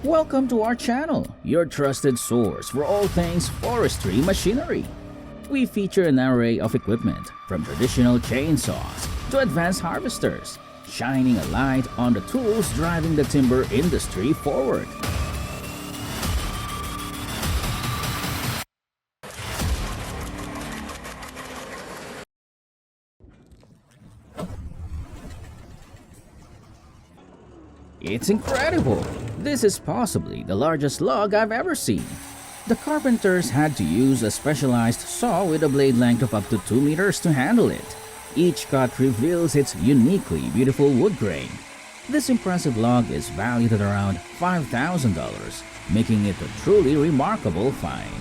Welcome to our channel, your trusted source for all things forestry machinery. We feature an array of equipment from traditional chainsaws to advanced harvesters, shining a light on the tools driving the timber industry forward. It's incredible! This is possibly the largest log I've ever seen. The carpenters had to use a specialized saw with a blade length of up to 2 meters to handle it. Each cut reveals its uniquely beautiful wood grain. This impressive log is valued at around $5,000, making it a truly remarkable find.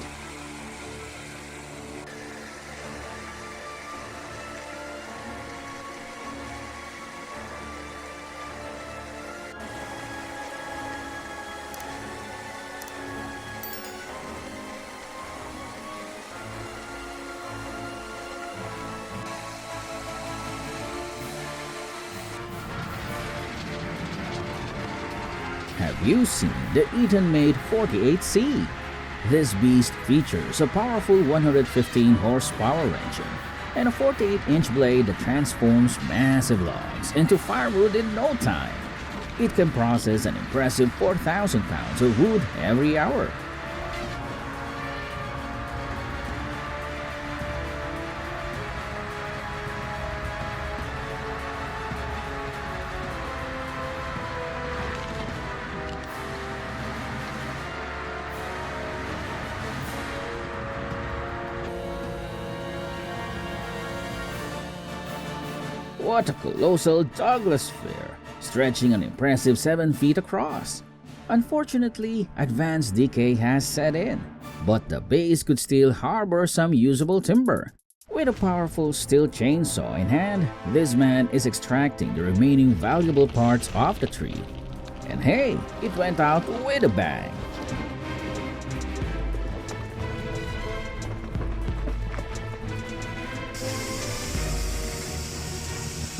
Have you seen the Eaton-made 48C? This beast features a powerful 115 horsepower engine and a 48-inch blade that transforms massive logs into firewood in no time. It can process an impressive 4,000 pounds of wood every hour. What a colossal Douglas fir, stretching an impressive 7 feet across. Unfortunately, advanced decay has set in, but the base could still harbor some usable timber. With a powerful steel chainsaw in hand, this man is extracting the remaining valuable parts of the tree. And hey, it went out with a bang.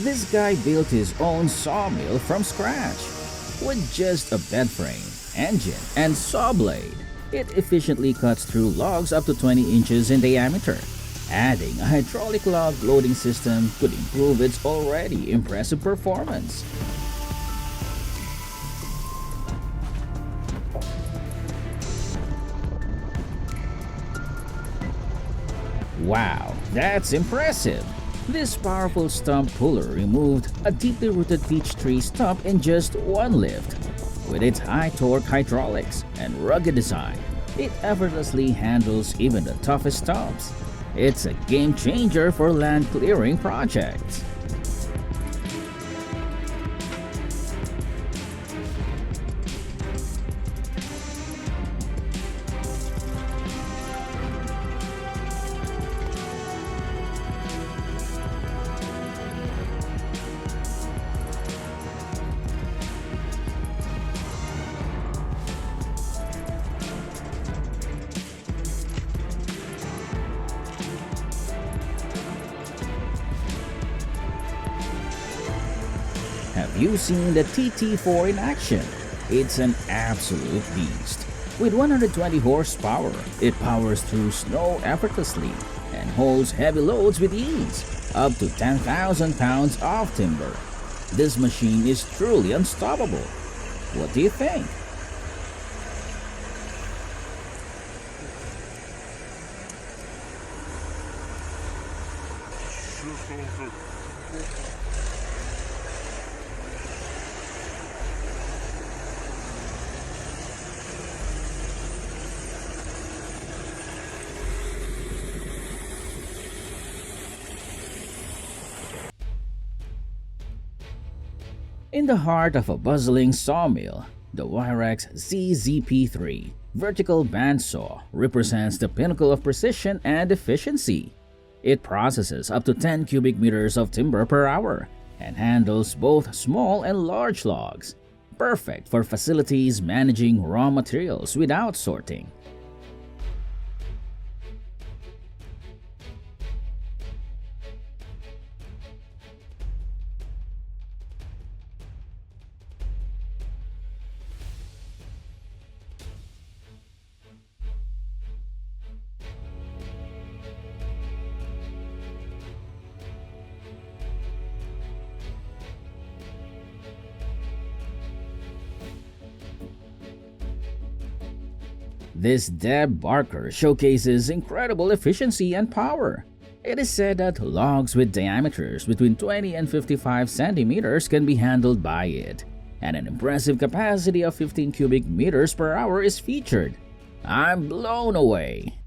This guy built his own sawmill from scratch. With just a bed frame, engine, and saw blade, it efficiently cuts through logs up to 20 inches in diameter. Adding a hydraulic log loading system could improve its already impressive performance. Wow, that's impressive! This powerful stump puller removed a deeply rooted peach tree stump in just one lift. With its high-torque hydraulics and rugged design, it effortlessly handles even the toughest stumps. It's a game-changer for land clearing projects. Have you seen the TT4 in action? It's an absolute beast. With 120 horsepower, it powers through snow effortlessly and holds heavy loads with ease, up to 10,000 pounds of timber. This machine is truly unstoppable. What do you think? In the heart of a bustling sawmill, the Wyrex ZZP3 vertical bandsaw represents the pinnacle of precision and efficiency. It processes up to 10 cubic meters of timber per hour and handles both small and large logs, perfect for facilities managing raw materials without sorting. This Deb Barker showcases incredible efficiency and power. It is said that logs with diameters between 20 and 55 centimeters can be handled by it, and an impressive capacity of 15 cubic meters per hour is featured. I'm blown away.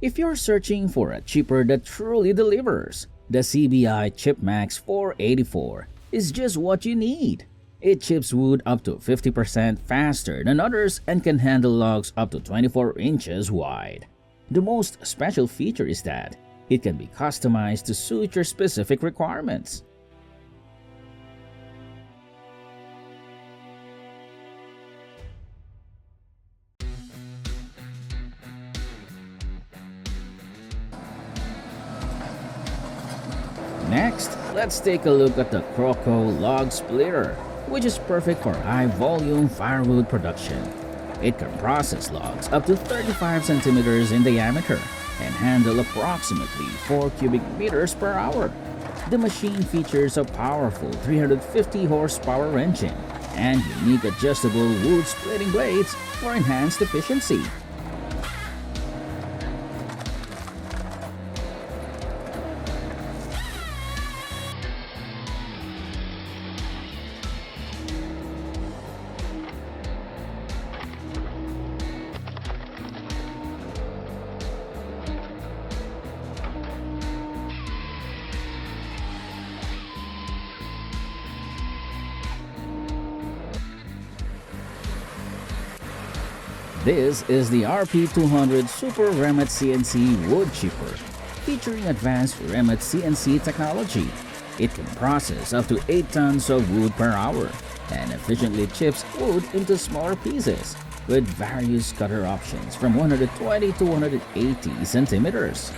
If you're searching for a chipper that truly delivers, the CBI ChipMax 484 is just what you need. It chips wood up to 50% faster than others and can handle logs up to 24 inches wide. The most special feature is that it can be customized to suit your specific requirements. Next, let's take a look at the Croco Log Splitter, which is perfect for high-volume firewood production. It can process logs up to 35 centimeters in diameter and handle approximately 4 cubic meters per hour. The machine features a powerful 350 horsepower engine and unique adjustable wood splitting blades for enhanced efficiency. This is the RP200 Super Remet CNC Wood Chipper, featuring advanced Remet CNC technology. It can process up to 8 tons of wood per hour and efficiently chips wood into smaller pieces with various cutter options from 120 to 180 centimeters.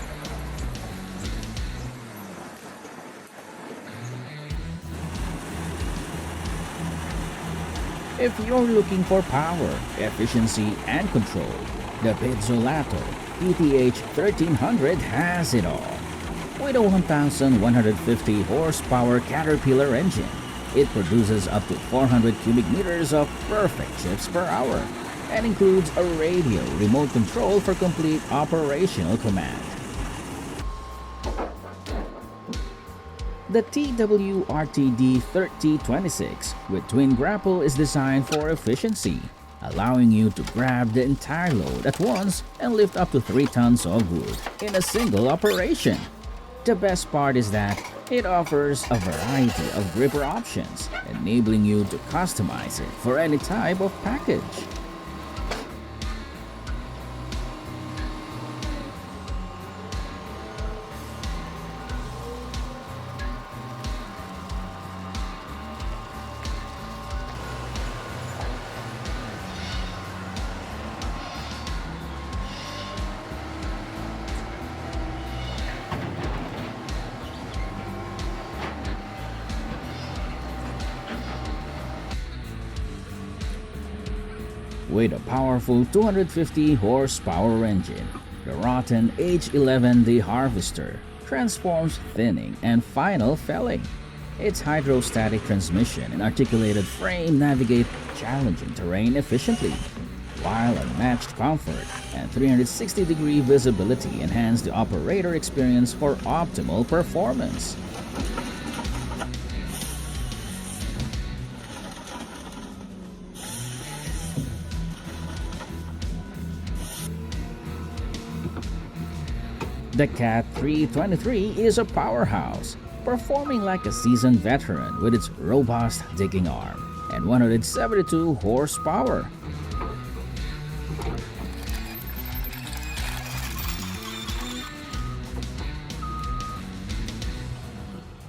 If you're looking for power, efficiency, and control, the Pizzolato PTH 1300 has it all. With a 1,150 horsepower Caterpillar engine, it produces up to 400 cubic meters of perfect chips per hour and includes a radio remote control for complete operational command. The TWRTD 3026 with twin grapple is designed for efficiency, allowing you to grab the entire load at once and lift up to 3 tons of wood in a single operation. The best part is that it offers a variety of gripper options, enabling you to customize it for any type of package. With a powerful 250 horsepower engine, the Rotten H11D Harvester transforms thinning and final felling. Its hydrostatic transmission and articulated frame navigate challenging terrain efficiently, while unmatched comfort and 360-degree visibility enhance the operator experience for optimal performance. The Cat 323 is a powerhouse, performing like a seasoned veteran with its robust digging arm and 172 horsepower.